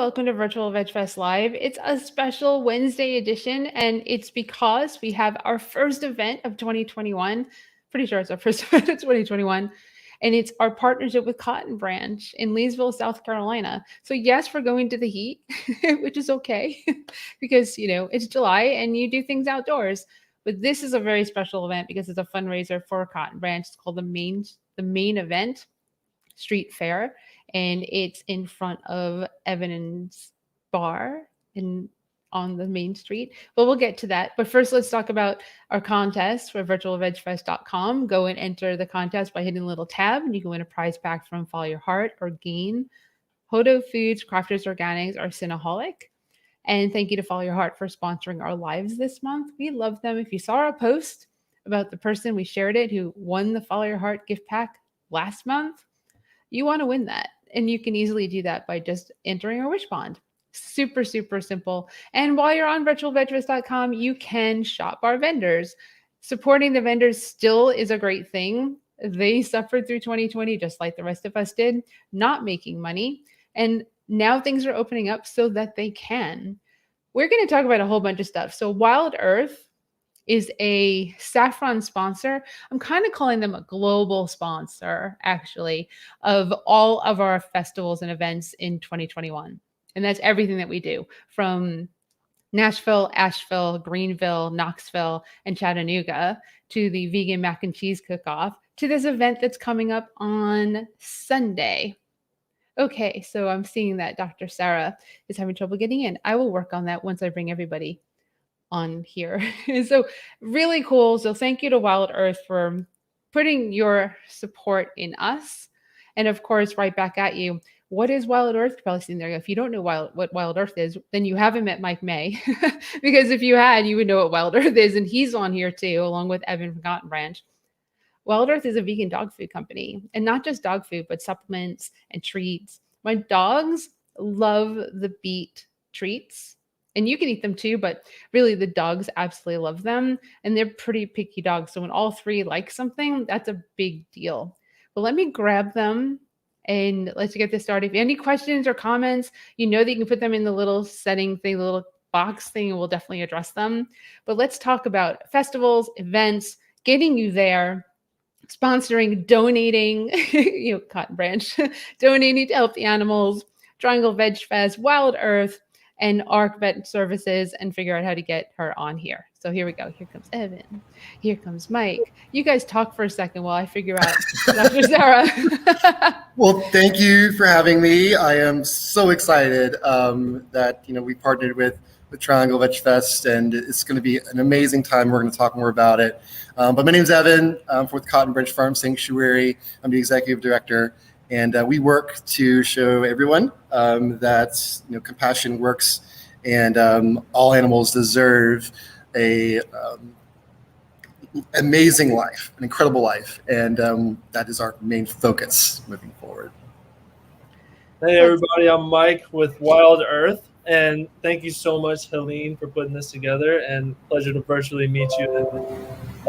Welcome to Virtual Veg Fest Live. It's a special Wednesday edition, and it's because we have our first event of 2021. Pretty sure it's our first event of 2021. And it's our partnership with Cotton Branch in Leesville, South Carolina. So, yes, we're going to the heat, which is okay because, it's July and you do things outdoors. But this is a very special event because it's a fundraiser for Cotton Branch. It's called the main event street fair, and it's in front of Evan's bar on the main street. But we'll get to that. But first, let's talk about our contest for virtualvegfest.com. Go and enter the contest by hitting the little tab, and you can win a prize pack from Follow Your Heart or gain Hodo Foods, Crafters Organics, or Cinnaholic. And thank you to Follow Your Heart for sponsoring our lives this month. We love them. If you saw our post about the person we shared it who won the Follow Your Heart gift pack last month, you want to win that. And you can easily do that by just entering a wish bond. Super, super simple. And while you're on virtualvegfest.com, you can shop our vendors. Supporting the vendors still is a great thing. They suffered through 2020 just like the rest of us did, not making money. And now things are opening up so that they can. We're going to talk about a whole bunch of stuff. So Wild Earth is a Saffron sponsor. I'm kind of calling them a global sponsor, actually, of all of our festivals and events in 2021. And that's everything that we do, from Nashville, Asheville, Greenville, Knoxville, and Chattanooga, to the vegan mac and cheese cook-off, to this event that's coming up on Sunday. Okay, so I'm seeing that Dr. Sarah is having trouble getting in. I will work on that once I bring everybody on here. So really cool. So thank you to Wild Earth for putting your support in us. And of course, right back at you. What is Wild Earth? You're probably sitting there. If you don't know what Wild Earth is, then you haven't met Mike May. Because if you had, you would know what Wild Earth is. And he's on here too, along with Evan from Cotton Branch. Wild Earth is a vegan dog food company. And not just dog food, but supplements and treats. My dogs love the beet treats. And you can eat them too, but really the dogs absolutely love them. And they're pretty picky dogs. So when all three like something, that's a big deal. But let me grab them and let's get this started. If you have any questions or comments, you know that you can put them in the little setting thing, the little box thing, and we'll definitely address them. But let's talk about festivals, events, getting you there, sponsoring, donating, Cotton Branch, donating to help the animals, Triangle Veg Fest, Wild Earth, and ARC Vet Services, and figure out how to get her on here. So here we go. Here comes Evan. Here comes Mike. You guys talk for a second while I figure out Dr. Sarah. Well, thank you for having me. I am so excited that we partnered with Triangle Veg Fest, and it's going to be an amazing time. We're going to talk more about it. But my name's Evan. I'm with Cotton Branch Farm Sanctuary. I'm the executive director. And we work to show everyone that compassion works, and all animals deserve a amazing life, an incredible life, and that is our main focus moving forward. Hey everybody, I'm Mike with Wild Earth, and thank you so much, Helene, for putting this together. And pleasure to virtually meet you.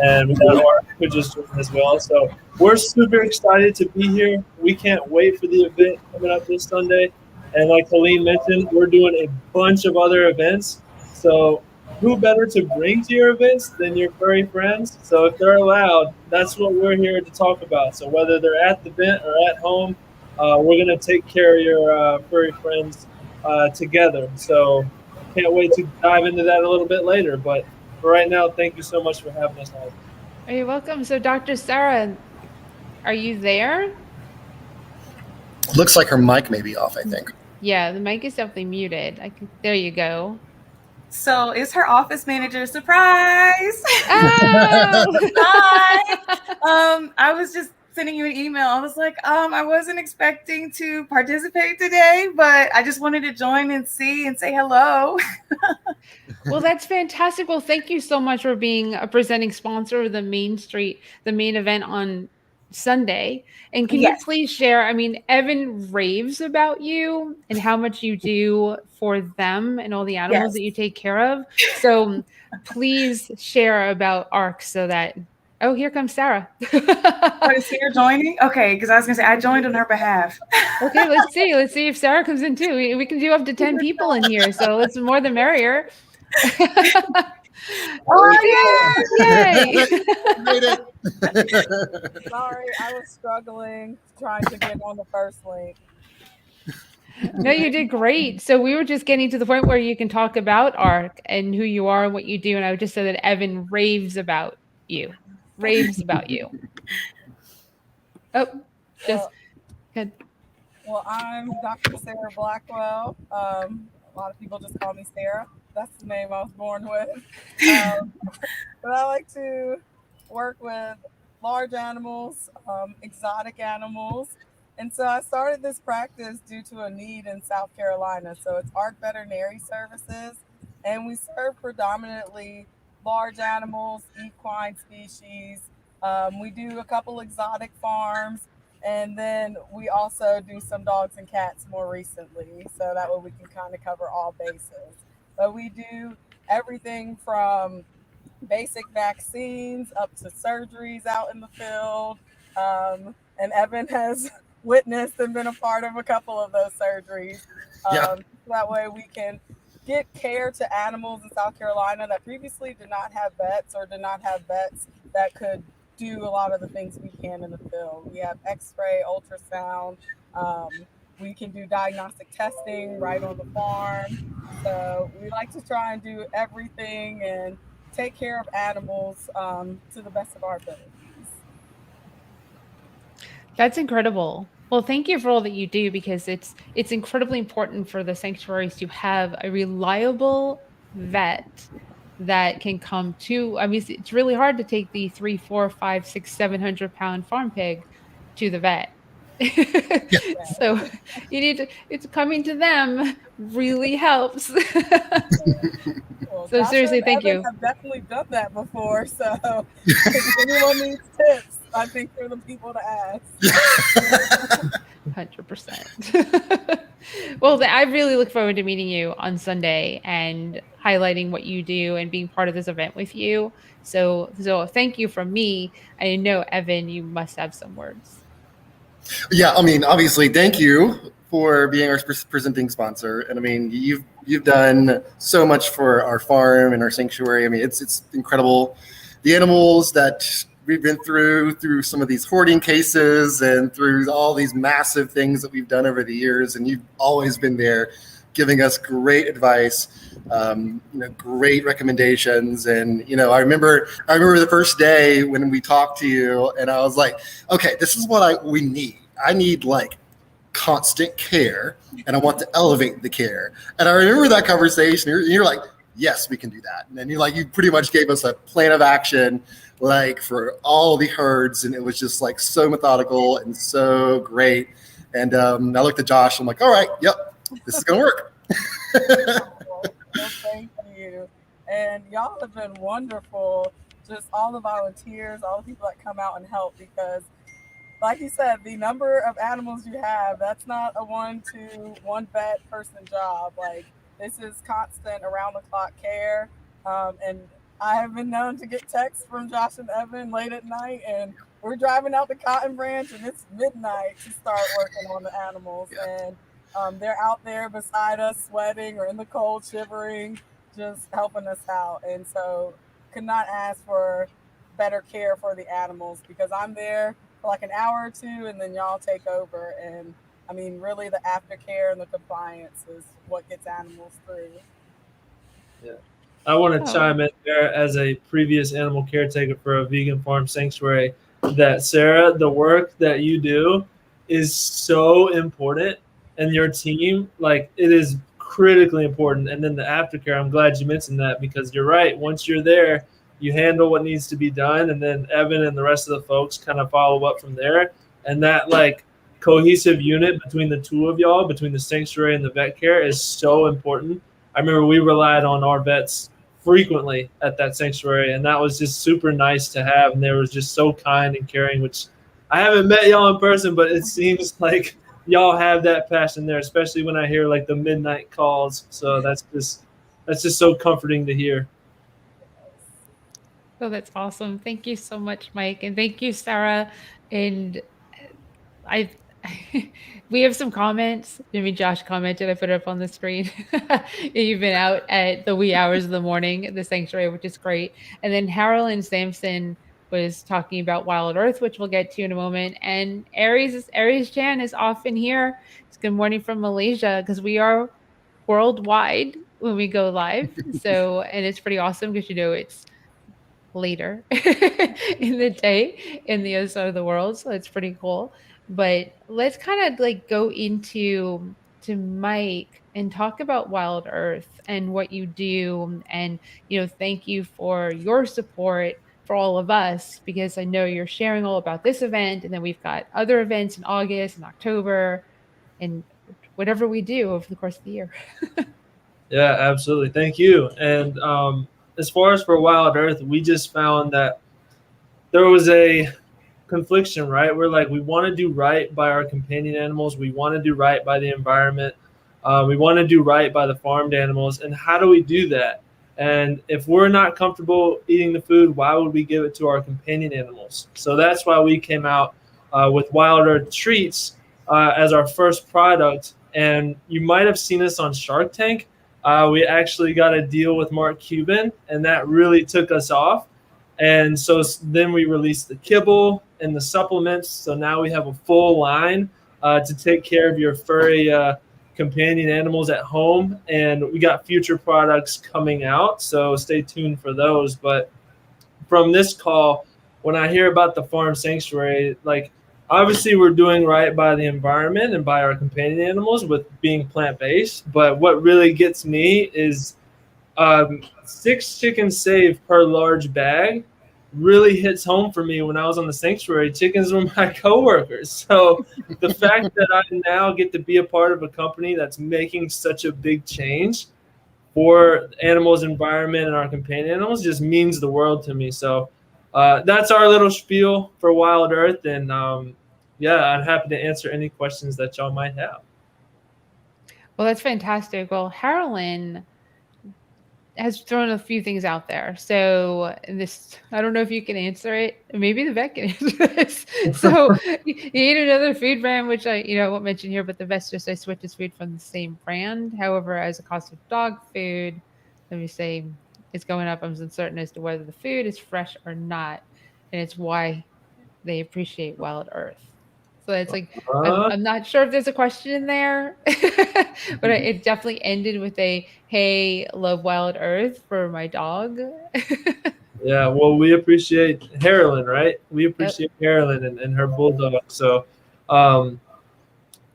And we got Art who just joined as well. So we're super excited to be here. We can't wait for the event coming up this Sunday. And like Helene mentioned, we're doing a bunch of other events. So who better to bring to your events than your furry friends? So if they're allowed, that's what we're here to talk about. So whether they're at the event or at home, we're going to take care of your furry friends together. So can't wait to dive into that a little bit later. But for right now, thank you so much for having us on. You're welcome. So Dr. Sarah, are you there? Looks like her mic may be off, I think. Yeah, the mic is definitely muted. There you go. So it's her office manager. Surprise! Oh! Hi. I was just sending you an email. I was like, I wasn't expecting to participate today, but I just wanted to join and see and say hello. Well, that's fantastic. Well, thank you so much for being a presenting sponsor of the main event on Sunday. And can you please share, Evan raves about you and how much you do for them and all the animals that you take care of. So please share about ARC so that Oh, here comes Sarah. What, is Sarah joining? Okay, because I was gonna say I joined on her behalf. Okay, let's see. Let's see if Sarah comes in too. We can do up to 10 people in here, so let's more the merrier. Oh, Yay! Made it. Sorry, I was struggling trying to get on the first link. No, you did great. So we were just getting to the point where you can talk about ARC and who you are and what you do. And I would just say that Evan raves about you. Raves about you. Oh, just good. Well, I'm Dr. Sarah Blackwell. A lot of people just call me Sarah. That's the name I was born with. But I like to work with large animals, exotic animals. And so I started this practice due to a need in South Carolina. So it's ARC Veterinary Services, and we serve predominantly large animals, equine species. We do a couple exotic farms, and then we also do some dogs and cats more recently. So that way we can kind of cover all bases. But we do everything from basic vaccines up to surgeries out in the field. And Evan has witnessed and been a part of a couple of those surgeries. That way we can get care to animals in South Carolina that previously did not have vets or did not have vets that could do a lot of the things we can in the field. We have x-ray, ultrasound. We can do diagnostic testing right on the farm. So we like to try and do everything and take care of animals to the best of our abilities. That's incredible. Well, thank you for all that you do, because it's incredibly important for the sanctuaries to have a reliable vet that can come to. I mean, it's really hard to take the 300, 400, 500, 600, 700 pound farm pig to the vet. So you need to, it's coming to them really helps. Well, So Joshua seriously, and thank Evan you. have definitely done that before. So if anyone needs tips, I think they're the people to ask. 100%. Well, I really look forward to meeting you on Sunday and highlighting what you do and being part of this event with you. So thank you from me. I know, Evan, you must have some words. Yeah, I mean, obviously, thank you for being our presenting sponsor. And I mean, you've done so much for our farm and our sanctuary. I mean, it's incredible. The animals that we've been through some of these hoarding cases and through all these massive things that we've done over the years, and you've always been there giving us great advice, great recommendations. And I remember the first day when we talked to you, and I was like, okay, this is what we need. I need like constant care, and I want to elevate the care. And I remember that conversation. You're like, yes, we can do that. And then you pretty much gave us a plan of action, like for all the herds, and it was just like so methodical and so great. And I looked at Josh. I'm like, all right, yep, this is gonna work. Well, thank you. And y'all have been wonderful. Just all the volunteers, all the people that come out and help, because like you said, the number of animals you have, that's not a one vet person job. Like, this is constant around the clock care. And I have been known to get texts from Josh and Evan late at night, and we're driving out to Cotton Branch and it's midnight to start working on the animals. Yeah. And they're out there beside us sweating or in the cold shivering, just helping us out. And so could not ask for better care for the animals, because I'm there for like an hour or two and then y'all take over. And I mean, really the aftercare and the compliance is what gets animals through. Yeah. I want to chime in there as a previous animal caretaker for a vegan farm sanctuary, that Sarah, the work that you do is so important, and your team, like, it is critically important. And then the aftercare, I'm glad you mentioned that, because you're right. Once you're there, you handle what needs to be done, and then Evan and the rest of the folks kind of follow up from there. And that like cohesive unit between the two of y'all, between the sanctuary and the vet care, is so important. I remember we relied on our vets frequently at that sanctuary, and that was just super nice to have. And they were just so kind and caring, which I haven't met y'all in person, but it seems like y'all have that passion there, especially when I hear like the midnight calls. So that's just so comforting to hear. Oh, that's awesome. Thank you so much, Mike. And thank you, Sarah. And I we have some comments. I mean, Josh commented, I put it up on the screen. You've been out at the wee hours of the morning at the sanctuary, which is great. And then Harold Sampson was talking about Wild Earth, which we'll get to in a moment. And Aries Chan is often here. It's good morning from Malaysia because we are worldwide when we go live. So, and it's pretty awesome because it's later in the day in the other side of the world. So it's pretty cool. But let's kind of like go into to Mike and talk about Wild Earth and what you do. And, thank you for your support for all of us, because I know you're sharing all about this event. And then we've got other events in August and October and whatever we do over the course of the year. Yeah, absolutely. Thank you. And as far as for Wild Earth, we just found that there was a confliction, right? We're like, we want to do right by our companion animals. We want to do right by the environment. We want to do right by the farmed animals. And how do we do that? And if we're not comfortable eating the food, why would we give it to our companion animals? So that's why we came out with Wild Earth Treats as our first product. And you might have seen us on Shark Tank. We actually got a deal with Mark Cuban, and that really took us off. And so then we released the kibble and the supplements. So now we have a full line to take care of your furry companion animals at home. And we got future products coming out, so stay tuned for those. But from this call, when I hear about the farm sanctuary, like, obviously we're doing right by the environment and by our companion animals with being plant-based. But what really gets me is 6 chickens saved per large bag really hits home for me. When I was on the sanctuary, chickens were my coworkers. So the fact that I now get to be a part of a company that's making such a big change for animals, environment, and our companion animals just means the world to me. So that's our little spiel for Wild Earth. And I'm happy to answer any questions that y'all might have. Well, that's fantastic. Well, Harlan has thrown a few things out there. So I don't know if you can answer it. Maybe the vet can answer this. So you eat another food brand, which I won't mention here, but the vet just switches food from the same brand. However, as a cost of dog food, let me say it's going up. I'm uncertain as to whether the food is fresh or not. And it's why they appreciate Wild Earth. So it's like, I'm not sure if there's a question in there, but it definitely ended with a, hey, love Wild Earth for my dog. Yeah, well, we appreciate Harlan, right? We appreciate Harlan and her bulldog. So,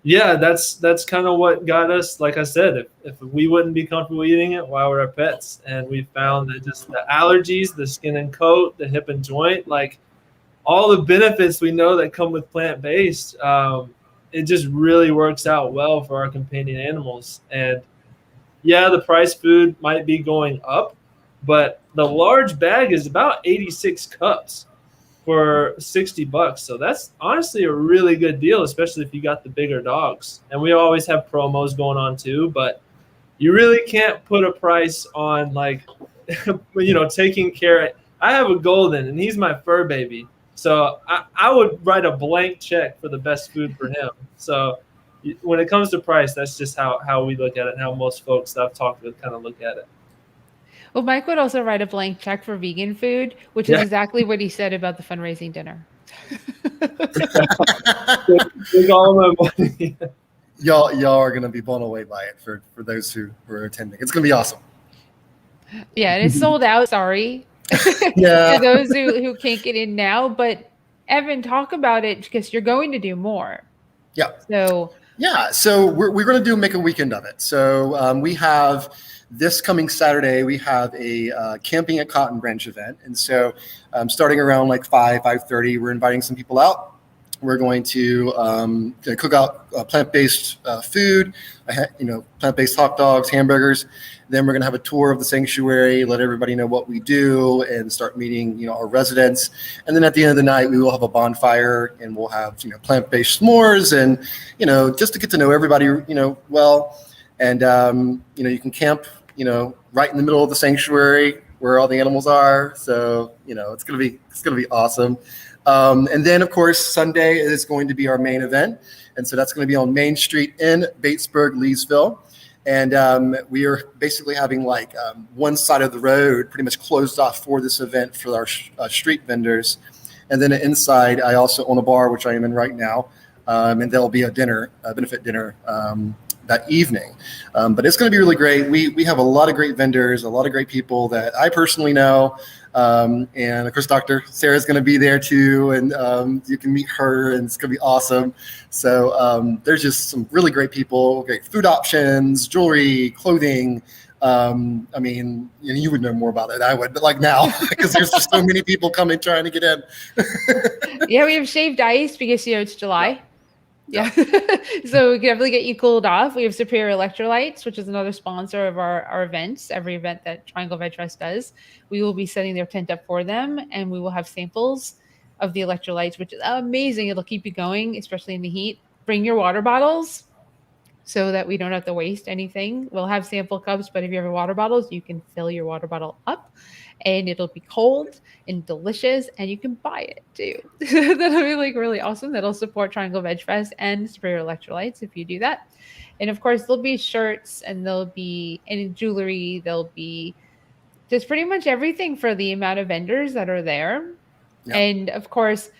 that's kind of what got us. Like I said, if we wouldn't be comfortable eating it, why would our pets? And we found that just the allergies, the skin and coat, the hip and joint, like, all the benefits we know that come with plant-based, it just really works out well for our companion animals. And the price food might be going up, but the large bag is about 86 cups for $60. So that's honestly a really good deal, especially if you got the bigger dogs. And we always have promos going on too, but you really can't put a price on, like, taking care. I have a golden and he's my fur baby. So I would write a blank check for the best food for him. So when it comes to price, that's just how we look at it and how most folks that I've talked with kind of look at it. Well, Mike would also write a blank check for vegan food, which is exactly what he said about the fundraising dinner. Take all my money. Y'all are going to be blown away by it for those who are attending. It's going to be awesome. Yeah, and it's sold out. Sorry. Yeah. For those who can't get in now, but Evan, talk about it because you're going to do more. Yeah. So we're going to make a weekend of it. So we have this coming Saturday, we have a camping at Cotton Branch event. And so starting around like 5:30, we're inviting some people out. We're going to cook out plant-based food, plant-based hot dogs, hamburgers. Then we're going to have a tour of the sanctuary, let everybody know what we do, and start meeting, our residents. And then at the end of the night, we will have a bonfire, and we'll have, plant-based s'mores, and, just to get to know everybody, well. And, you can camp, right in the middle of the sanctuary, where all the animals are. So, it's gonna be awesome. And then of course Sunday is going to be our main event, and so that's going to be on Main Street in Batesburg, Leesville. And we are basically having one side of the road pretty much closed off for this event for our street vendors. And then inside, I also own a bar, which I am in right now. And there'll be a benefit dinner that evening. But it's going to be really great. We have a lot of great vendors, a lot of great people that I personally know. And of course, Dr. Sarah's going to be there too. And you can meet her, and it's going to be awesome. So there's just some really great people, great food options, jewelry, clothing. You would know more about it than I would, but now, because there's just so many people coming trying to get in. Yeah, we have shaved ice because it's July. Yeah. So we can definitely get you cooled off. We have Superior Electrolytes, which is another sponsor of our events, every event that Triangle Veg Fest does. We will be setting their tent up for them, and we will have samples of the electrolytes, which is amazing. It'll keep you going, especially in the heat. Bring your water bottles so that we don't have to waste anything. We'll have sample cups, but if you have water bottles, you can fill your water bottle up, and it'll be cold and delicious, and you can buy it too. That'll be really awesome. That'll support Triangle Veg Fest and Superior Electrolytes if you do that. And of course, there'll be shirts, and there'll be any jewelry. There'll be just pretty much everything for the amount of vendors that are there. Yeah. And of course,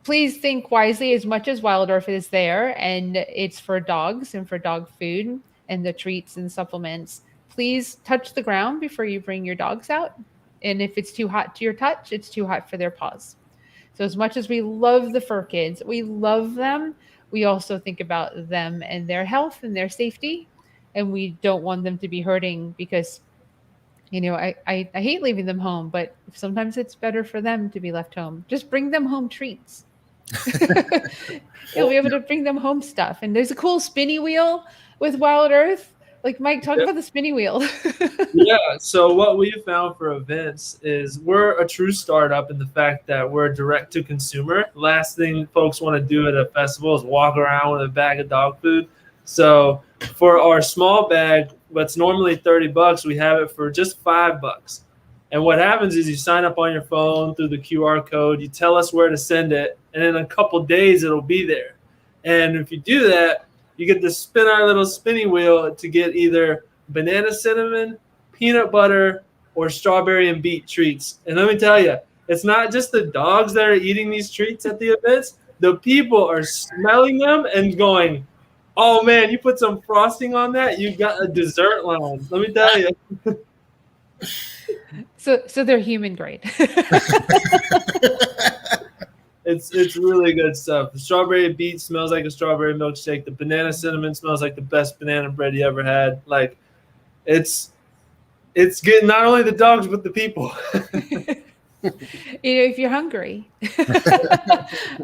please think wisely. As much as Wild Earth is there and it's for dogs and for dog food and the treats and supplements, please touch the ground before you bring your dogs out. And if it's too hot to your touch, it's too hot for their paws. So as much as we love the fur kids, we love them, we also think about them and their health and their safety. And we don't want them to be hurting because, I hate leaving them home, but sometimes it's better for them to be left home. Just bring them home treats. You'll be able to bring them home stuff. And there's a cool spinny wheel with Wild Earth. Mike, talk about the spinny wheel. Yeah. So what we found for events is we're a true startup in the fact that we're direct to consumer. Last thing folks want to do at a festival is walk around with a bag of dog food. So for our small bag, what's normally $30, we have it for just $5. And what happens is you sign up on your phone through the QR code, you tell us where to send it, and in a couple days it'll be there. And if you do that, you get to spin our little spinny wheel to get either banana cinnamon, peanut butter, or strawberry and beet treats. And let me tell you, it's not just the dogs that are eating these treats at the events. The people are smelling them and going, oh man, you put some frosting on that, you got a dessert line. Let me tell you. So they're human grade. It's really good stuff. The strawberry beet smells like a strawberry milkshake. The banana cinnamon smells like the best banana bread you ever had. It's getting not only the dogs but the people. If you're hungry.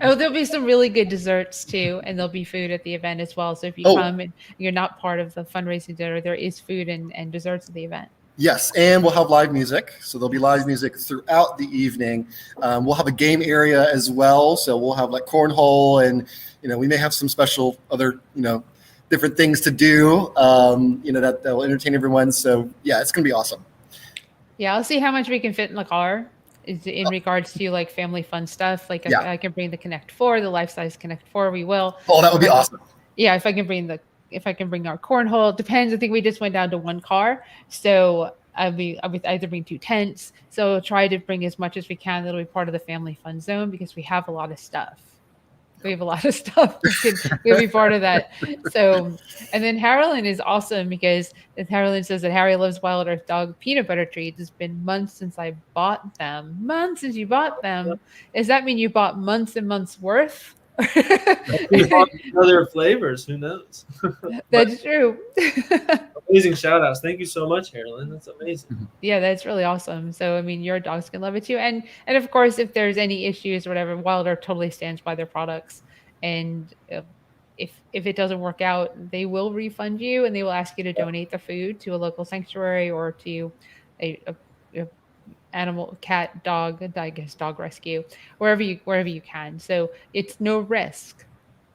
There'll be some really good desserts too, and there'll be food at the event as well. So if you come and you're not part of the fundraising dinner, there is food and desserts at the event. Yes, and we'll have live music. So there'll be live music throughout the evening. We'll have a game area as well. So we'll have cornhole, and we may have some special other different things to do. That will entertain everyone. So yeah, it's gonna be awesome. Yeah, I'll see how much we can fit in the car. In regards to family fun stuff, if I can bring the Connect 4, the life-size Connect 4, we will. Oh, that would be awesome. Yeah, if I can bring our cornhole, depends. I think we just went down to one car, so I would either bring 2 tents. So try to bring as much as we can. That'll be part of the family fun zone because we have a lot of stuff. We'll be part of that. So, and then Harlan is awesome because Harlan says that Harry loves Wild Earth dog peanut butter treats. It's been months since I bought them. Months since you bought them. Does that mean you bought months and months worth? Other flavors, who knows? That's true. Amazing shout outs. Thank you so much, Harlan. That's amazing. Yeah, that's really awesome. So your dogs can love it too. And of course, if there's any issues or whatever, Wild Earth totally stands by their products. And if it doesn't work out, they will refund you, and they will ask you to donate the food to a local sanctuary or to a animal, cat, dog, I guess dog rescue, wherever you can. So it's no risk.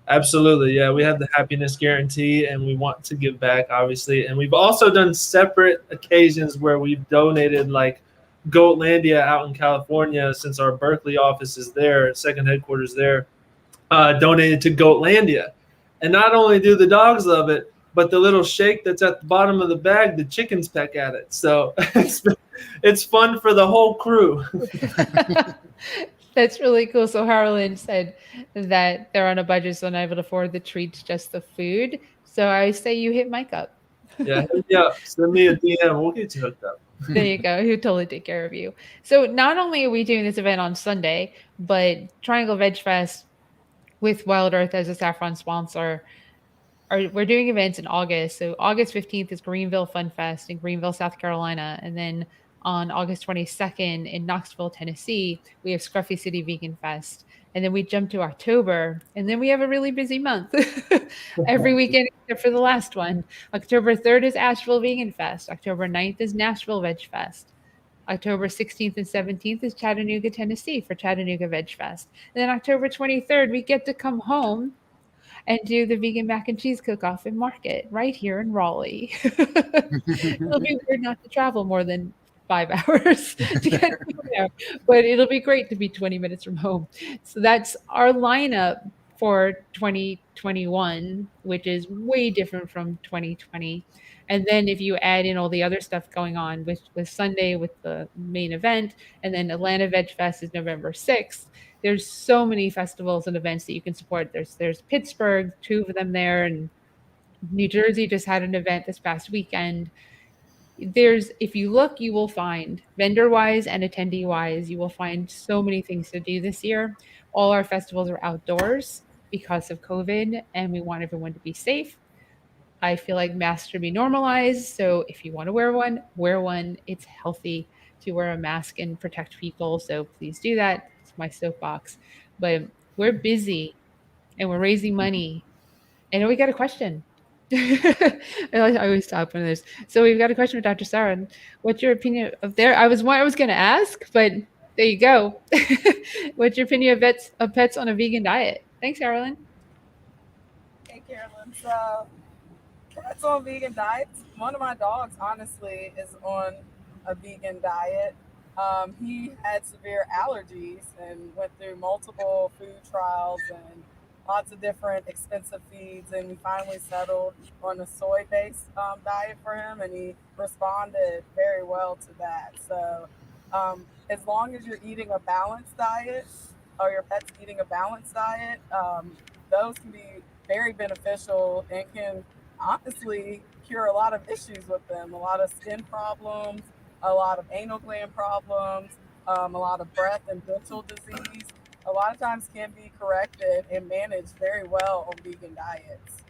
Absolutely. Yeah. We have the happiness guarantee, and we want to give back, obviously. And we've also done separate occasions where we've donated Goatlandia out in California, since our Berkeley office is there, second headquarters there, donated to Goatlandia. And not only do the dogs love it, but the little shake that's at the bottom of the bag, the chickens peck at it. So it's fun for the whole crew. That's really cool. So Harlan said that they're on a budget, so not able to afford the treats, just the food. So I say you hit Mike up. Yeah, send me a DM. We'll get you hooked up. There you go. He'll totally take care of you. So not only are we doing this event on Sunday, but Triangle Veg Fest with Wild Earth as a Saffron sponsor, we're doing events in August. So August 15th is Greenville Fun Fest in Greenville, South Carolina. And then on August 22nd in Knoxville, Tennessee, we have Scruffy City Vegan Fest. And then we jump to October, and then we have a really busy month every weekend except for the last one. October 3rd is Asheville Vegan Fest. October 9th is Nashville Veg Fest. October 16th and 17th is Chattanooga, Tennessee for Chattanooga Veg Fest. And then October 23rd, we get to come home and do the vegan mac and cheese cook-off in Market right here in Raleigh. It'll be weird not to travel more than 5 hours to get there, but it'll be great to be 20 minutes from home. So that's our lineup for 2021, which is way different from 2020. And then if you add in all the other stuff going on with Sunday with the main event, and then Atlanta Veg Fest is November 6th, there's so many festivals and events that you can support. There's Pittsburgh, 2 of them there, and New Jersey just had an event this past weekend. If you look, you will find vendor-wise and attendee-wise, you will find so many things to do this year. All our festivals are outdoors because of COVID, and we want everyone to be safe. I feel like masks should be normalized. So if you want to wear one, wear one. It's healthy to wear a mask and protect people. So please do that. It's my soapbox. But we're busy and we're raising money. And we got a question. I always stop when there's. So we've got a question with Dr. Sarah. What's your opinion of there? I was going to ask, but there you go. What's your opinion of pets on a vegan diet? Thanks, Carolyn. Hey, Carolyn. So, pets on vegan diets. One of my dogs, honestly, is on a vegan diet. He had severe allergies and went through multiple food trials and lots of different expensive feeds, and we finally settled on a soy-based diet for him, and he responded very well to that. So as long as you're eating a balanced diet, or your pet's eating a balanced diet, those can be very beneficial and can honestly cure a lot of issues with them, a lot of skin problems, a lot of anal gland problems, a lot of breath and dental disease. A lot of times can be corrected and managed very well on vegan diets.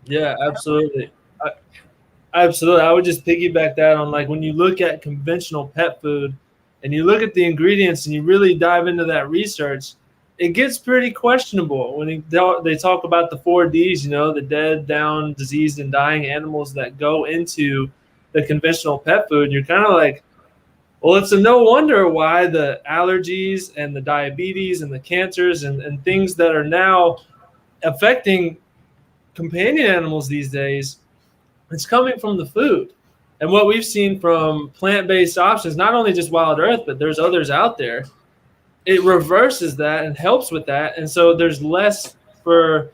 Yeah, absolutely. Absolutely. I would just piggyback that on, like, when you look at conventional pet food and you look at the ingredients and you really dive into that research, it gets pretty questionable when they talk about the 4Ds, the dead, down, diseased, and dying animals that go into the conventional pet food. You're kind of like, well, it's a no wonder why the allergies and the diabetes and the cancers and things that are now affecting companion animals these days, it's coming from the food. And what we've seen from plant-based options, not only just Wild Earth, but there's others out there, it reverses that and helps with that. And so there's less for,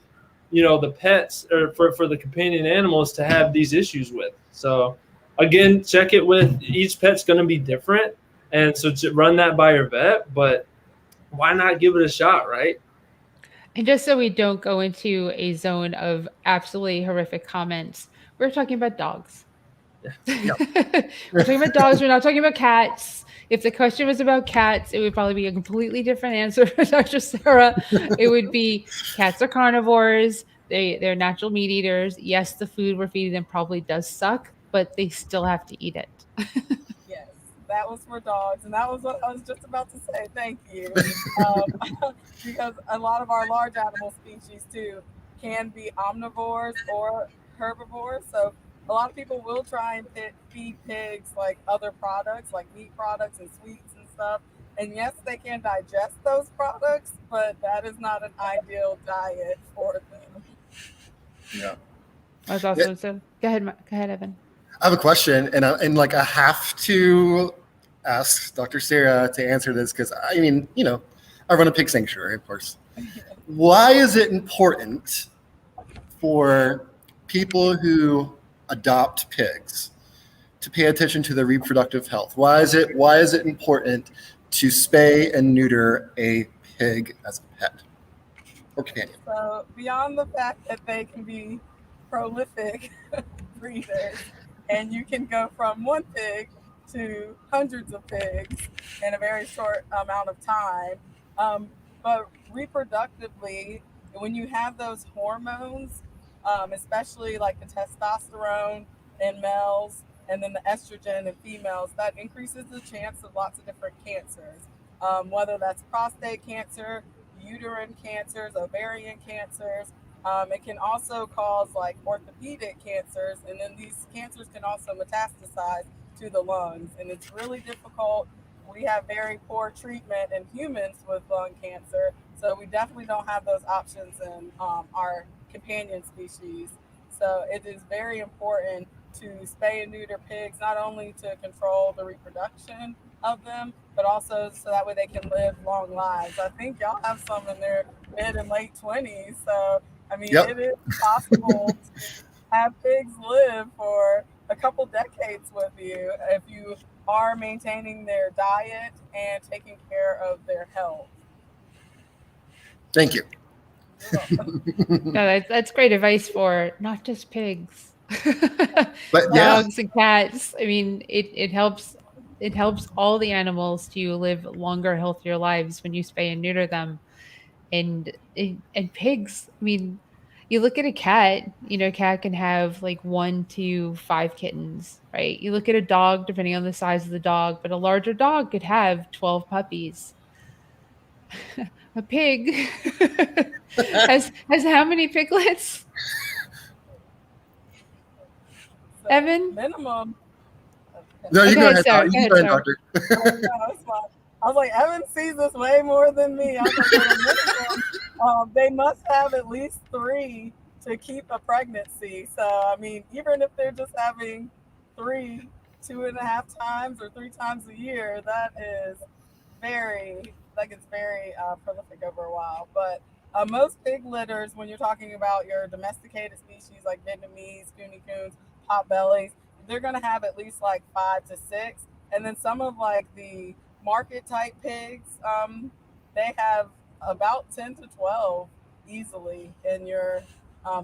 the pets or for the companion animals to have these issues with. So again, check it with each pet's going to be different. And so to run that by your vet, but why not give it a shot, right? And just so we don't go into a zone of absolutely horrific comments, we're talking about dogs. Yeah. We're talking about dogs. We're not talking about cats. If the question was about cats, it would probably be a completely different answer for Dr. Sarah. It would be cats are carnivores. They're natural meat eaters. Yes, the food we're feeding them probably does suck, but they still have to eat it. Yes, that was for dogs, and that was what I was just about to say. Thank you. Because a lot of our large animal species too can be omnivores or herbivores. So a lot of people will try and feed pigs like other products, like meat products and sweets and stuff. And yes, they can digest those products, but that is not an ideal diet for them. Yeah. That's awesome. So go ahead, Evan. I have a question, and like I have to ask Dr. Sarah to answer this because I mean, I run a pig sanctuary, of course. Why is it important for people who adopt pigs to pay attention to their reproductive health? Why is it important to spay and neuter a pig as a pet or companion? So beyond the fact that they can be prolific breeders, and you can go from one pig to hundreds of pigs in a very short amount of time. But reproductively, when you have those hormones, especially like the testosterone in males and then the estrogen in females, that increases the chance of lots of different cancers, whether that's prostate cancer, uterine cancers, ovarian cancers. It can also cause like orthopedic cancers, and then these cancers can also metastasize to the lungs, and it's really difficult. We have very poor treatment in humans with lung cancer, so we definitely don't have those options in our companion species. So it is very important to spay and neuter pigs, not only to control the reproduction of them, but also so that way they can live long lives. I think y'all have some in their mid and late 20s, so I mean, Yep. It is possible to have pigs live for a couple decades with you if you are maintaining their diet and taking care of their health. Thank you. No, that's great advice for not just pigs, But yeah, dogs and cats. I mean, it helps all the animals to live longer, healthier lives when you spay and neuter them. And pigs, I mean, you look at a cat, a cat can have like 1 to 5 kittens, right? You look at a dog, depending on the size of the dog, but a larger dog could have 12 puppies. A pig has how many piglets? So Evan? minimum. no, you go Okay, ahead, Sarah, Doctor. You go go ahead, ahead, Sarah. Doctor. No, it's fine. I was like, Evan sees this way more than me. I was like, at a minimum, they must have at least 3 to keep a pregnancy. So, I mean, even if they're just having 3, 2.5 times or 3 times a year, that is very prolific over a while. But most pig litters, when you're talking about your domesticated species like Vietnamese, Cooney Coons, potbellies, they're going to have at least like 5 to 6. And then some of like the market type pigs, they have about 10 to 12 easily in your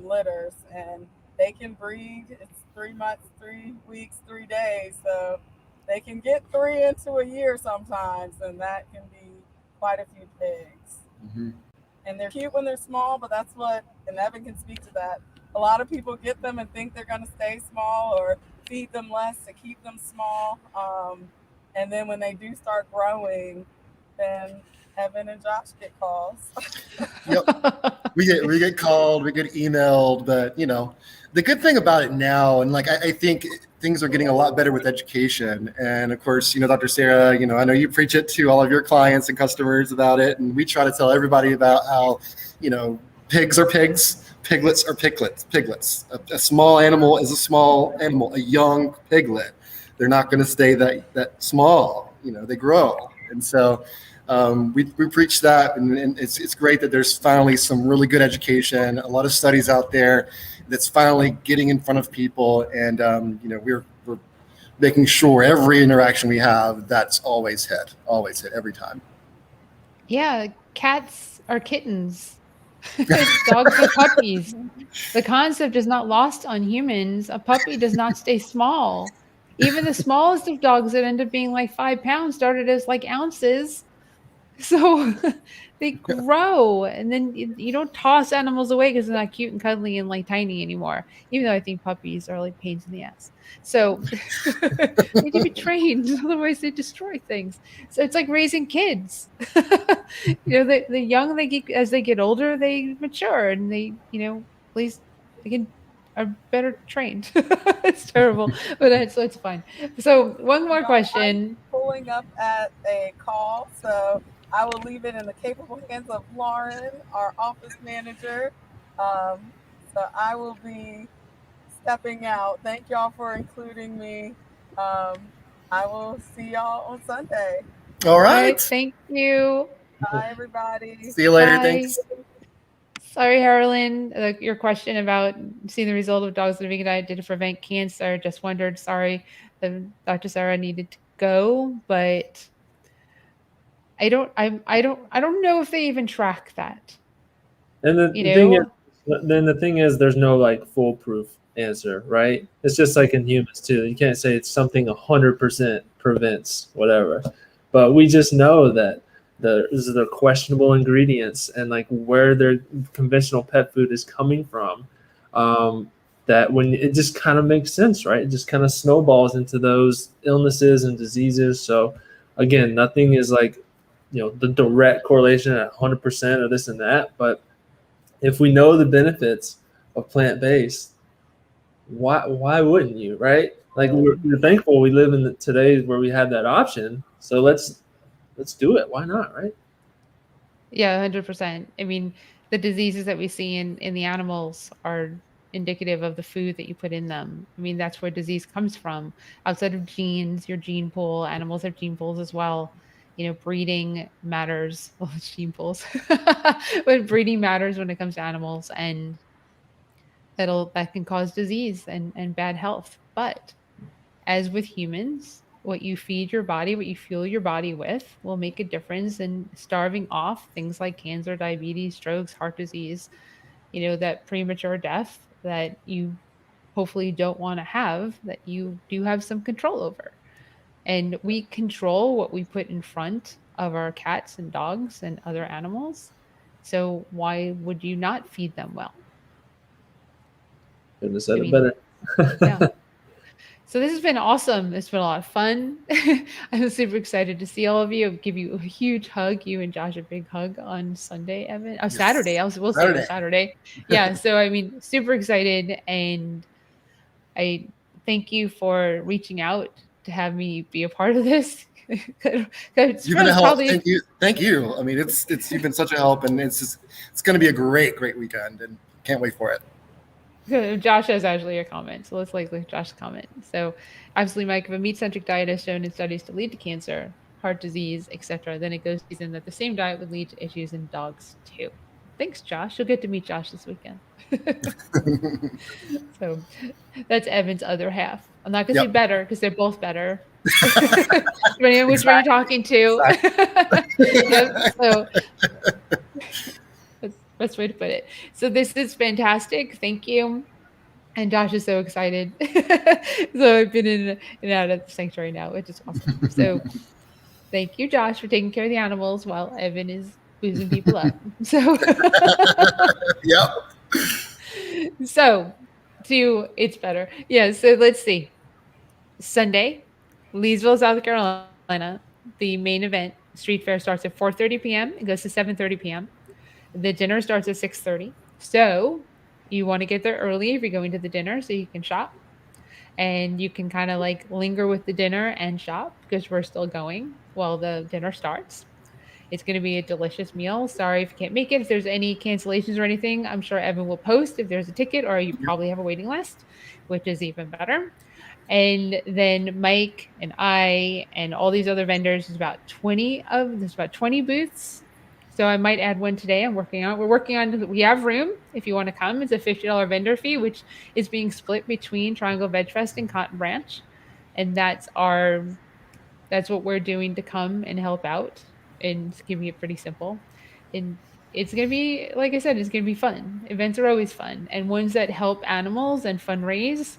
litters, and they can breed. It's 3 months, 3 weeks, 3 days. So they can get 3 into a year sometimes, and that can be quite a few pigs. Mm-hmm. And they're cute when they're small, but and Evan can speak to that. A lot of people get them and think they're going to stay small or feed them less to keep them small. And then when they do start growing, then Evan and Josh get calls. Yep. We get called, we get emailed, but the good thing about it now, and like I think things are getting a lot better with education. And of course, Dr. Sarah, I know you preach it to all of your clients and customers about it, and we try to tell everybody about how, pigs are pigs, piglets are piglets. A small animal is a small animal, a young piglet. They're not going to stay that small. They grow, and so. We preach that, and it's great that there's finally some really good education, a lot of studies out there that's finally getting in front of people, and we're making sure every interaction we have, that's always hit every time. Yeah, cats are kittens. Dogs are puppies. The concept is not lost on humans. A puppy does not stay small. Even the smallest of dogs that end up being like 5 pounds started as like ounces. So they grow, and then you don't toss animals away because they're not cute and cuddly and like tiny anymore. Even though I think puppies are like pains in the ass. So they need to be trained, otherwise they destroy things. So it's like raising kids. The young as they get older, they mature, and they at least they are better trained. It's terrible, but it's fine. So one more question. I'm pulling up at a call, so I will leave it in the capable hands of Lauren, our office manager. So I will be stepping out. Thank y'all for including me. I will see y'all on Sunday. All All right. right, thank you. Bye, everybody. See you later. Bye. Thanks. Sorry, Harlan, your question about seeing the result of dogs on a vegan diet did it prevent cancer. Just wondered. Sorry, Dr. Sarah needed to go, but I don't know if they even track that. And the You thing know? is, then the thing is, there's no like foolproof answer, right? It's just like in humans too. You can't say it's something 100% prevents whatever, but we just know that the questionable ingredients and like where their conventional pet food is coming from. That when it just kind of makes sense, right? It just kind of snowballs into those illnesses and diseases. So again, nothing is like, the direct correlation at 100% or this and that, but if we know the benefits of plant-based, why wouldn't you, right? Like we're thankful we live in today where we have that option. So let's do it. Why not, right? Yeah, 100%. I mean, the diseases that we see in the animals are indicative of the food that you put in them. I mean, that's where disease comes from. Outside of genes, your gene pool, animals have gene pools as well. Breeding matters. Well, it's gene pools, but breeding matters when it comes to animals, and that can cause disease and bad health. But as with humans, what you feed your body, what you fuel your body with, will make a difference in starving off things like cancer, diabetes, strokes, heart disease, that premature death that you hopefully don't want to have, that you do have some control over. And we control what we put in front of our cats and dogs and other animals. So why would you not feed them well? Couldn't have said I it mean, better. Yeah. So this has been awesome. It's been a lot of fun. I'm super excited to see all of you. I'll give you a huge hug. You and Josh a big hug on Sunday, Evan. Oh, Yes. Saturday. We'll see you on Saturday. Yeah. So I mean, super excited, and I thank you for reaching out to have me be a part of this. You've been a help. Thank you. I mean, you've been such a help, and it's going to be a great weekend, and can't wait for it. Josh has actually a comment, so let's like Josh's comment. So, absolutely, Mike. If a meat-centric diet is shown in studies to lead to cancer, heart disease, etc., then it goes in that the same diet would lead to issues in dogs too. Thanks, Josh. You'll get to meet Josh this weekend. So, that's Evan's other half. I'm not gonna say better because they're both better. Depending on which one you're talking to. Yep, so. Best way to put it. So this is fantastic. Thank you. And Josh is so excited. So I've been in and out of the sanctuary now, which is awesome. So thank you, Josh, for taking care of the animals while Evan is boozing people up. So yep. So it's better. Yeah. So let's see. Sunday, Leesville, South Carolina. The main event, street fair, starts at 4:30 p.m. It goes to 7:30 p.m. The dinner starts at 6:30. So you want to get there early if you're going to the dinner so you can shop. And you can kind of like linger with the dinner and shop because we're still going while the dinner starts. It's going to be a delicious meal. Sorry if you can't make it. If there's any cancellations or anything, I'm sure Evan will post if there's a ticket, or you probably have a waiting list, which is even better. And then Mike and I and all these other vendors, there's about 20 booths. So I might add one today. We have room if you want to come. It's a $50 vendor fee, which is being split between Triangle Veg Fest and Cotton Branch. And that's what we're doing to come and help out. And it's keeping it pretty simple. And it's going to be, like I said, it's going to be fun. Events are always fun. And ones that help animals and fundraise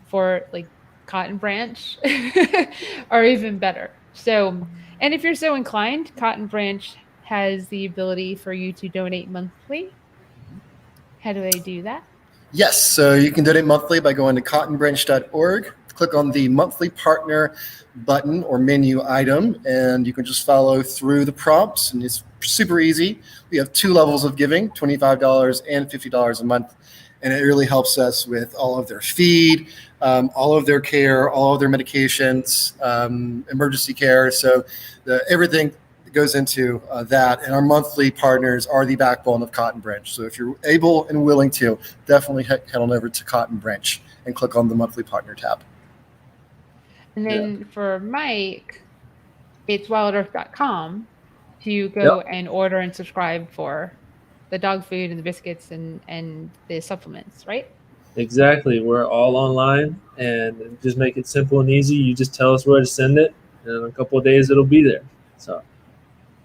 for like Cotton Branch are even better. So, and if you're so inclined, Cotton Branch has the ability for you to donate monthly. How do they do that? Yes, so you can donate monthly by going to cottonbranch.org, click on the monthly partner button or menu item, and you can just follow through the prompts, and it's super easy. We have 2 levels of giving, $25 and $50 a month, and it really helps us with all of their feed, all of their care, all of their medications, emergency care, so everything goes into that, and our monthly partners are the backbone of Cotton Branch. So if you're able and willing to, definitely head on over to Cotton Branch and click on the monthly partner tab. And then for Mike, it's wildearth.com to go and order and subscribe for the dog food and the biscuits and the supplements, right? Exactly. We're all online, and just make it simple and easy. You just tell us where to send it, and in a couple of days it'll be there. So,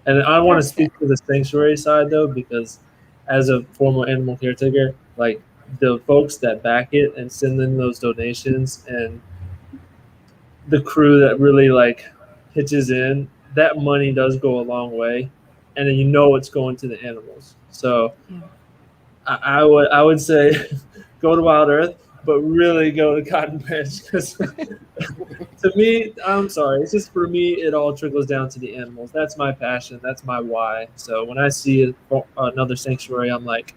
and I want to speak to the sanctuary side though, because as a former animal caretaker, like the folks that back it and send in those donations, and the crew that really like pitches in, that money does go a long way, and then it's going to the animals. So, I would say go to Wild Earth, but really go to Cotton Branch, because to me, I'm sorry, it's just for me, it all trickles down to the animals. That's my passion. That's my why. So when I see another sanctuary, I'm like,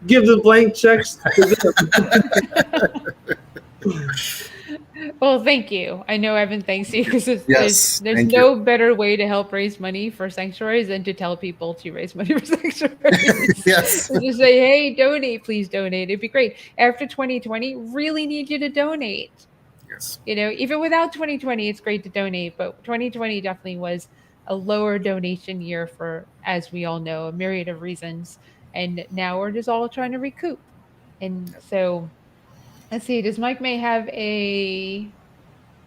give the blank checks to them. Well, thank you. I know Evan thanks you, because Yes, there's no better way to help raise money for sanctuaries than to tell people to raise money for sanctuaries. Yes. So just say, hey, donate, please donate. It'd be great. After 2020, really need you to donate. Yes. Even without 2020, it's great to donate, but 2020 definitely was a lower donation year for, as we all know, a myriad of reasons. And now we're just all trying to recoup. And so let's see, does Mike May have a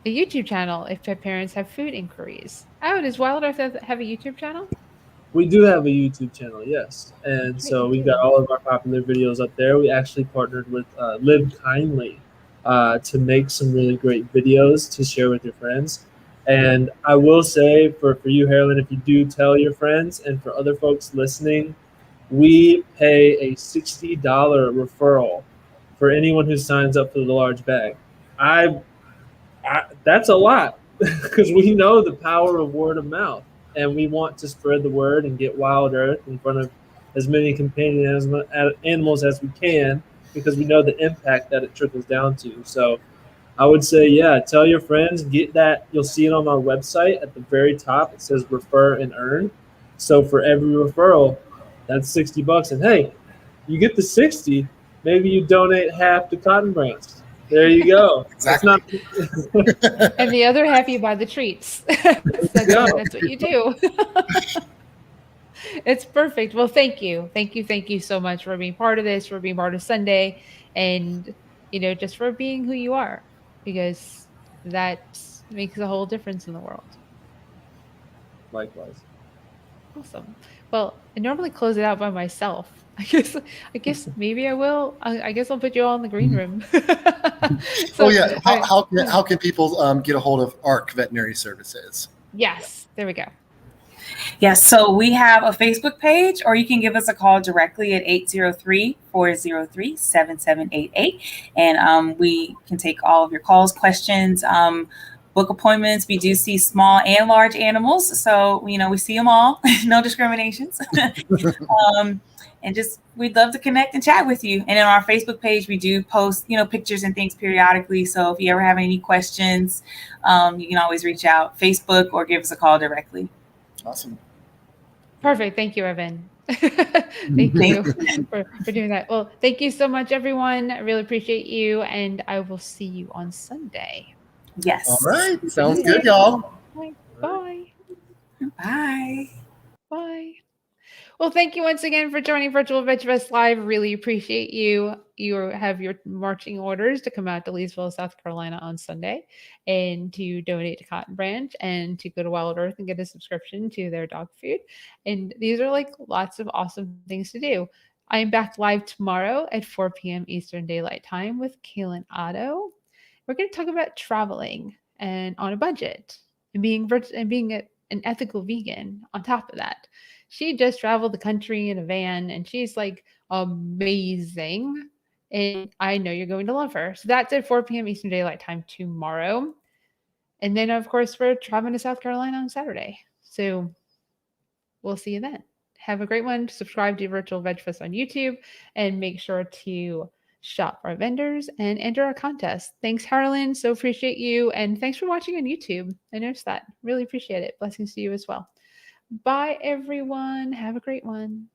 YouTube channel if pet parents have food inquiries? Oh, does Wild Earth have a YouTube channel? We do have a YouTube channel, yes. And so we've got all of our popular videos up there. We actually partnered with Live Kindly to make some really great videos to share with your friends. And I will say for you, Harlan, if you do tell your friends, and for other folks listening, we pay a $60 referral for anyone who signs up for the large bag. That's a lot, because we know the power of word of mouth, and we want to spread the word and get Wild Earth in front of as many companion animals as we can, because we know the impact that it trickles down to. So I would say, yeah, tell your friends, get that. You'll see it on our website at the very top. It says refer and earn. So for every referral, that's $60. And hey, you get the 60, maybe you donate half to Cotton Branch. There you go. Exactly. And the other half you buy the treats. That's what you do. It's perfect. Well, thank you. Thank you so much for being part of this, for being part of Sunday, and just for being who you are, because that makes a whole difference in the world. Likewise. Awesome. Well, I normally close it out by myself. I guess maybe I will. I guess I'll put you all in the green room. So, how can people get a hold of ARC Veterinary Services? Yes, there we go. Yes, so we have a Facebook page, or you can give us a call directly at 803-403-7788. And we can take all of your calls, questions, book appointments. We do see small and large animals. So, we see them all, no discriminations. And just, we'd love to connect and chat with you. And on our Facebook page, we do post, pictures and things periodically. So if you ever have any questions, you can always reach out, Facebook, or give us a call directly. Awesome. Perfect. Thank you, Evan. Thank you for doing that. Well, thank you so much, everyone. I really appreciate you. And I will see you on Sunday. Yes. All right. Sounds good, y'all. Bye. Bye. Bye. Well, thank you once again for joining Virtual Veg Fest Live. Really appreciate you. You have your marching orders to come out to Leesville, South Carolina on Sunday, and to donate to Cotton Branch, and to go to Wild Earth and get a subscription to their dog food. And these are like lots of awesome things to do. I am back live tomorrow at 4 p.m. Eastern Daylight Time with Kaylin Otto. We're going to talk about traveling and on a budget, and being an ethical vegan on top of that. She just traveled the country in a van, and she's like amazing. And I know you're going to love her. So that's at 4 p.m. Eastern Daylight Time tomorrow. And then, of course, we're traveling to South Carolina on Saturday. So we'll see you then. Have a great one. Subscribe to Virtual Veg Fest on YouTube, and make sure to shop our vendors and enter our contest. Thanks, Harlan. So appreciate you. And thanks for watching on YouTube. I noticed that. Really appreciate it. Blessings to you as well. Bye, everyone. Have a great one.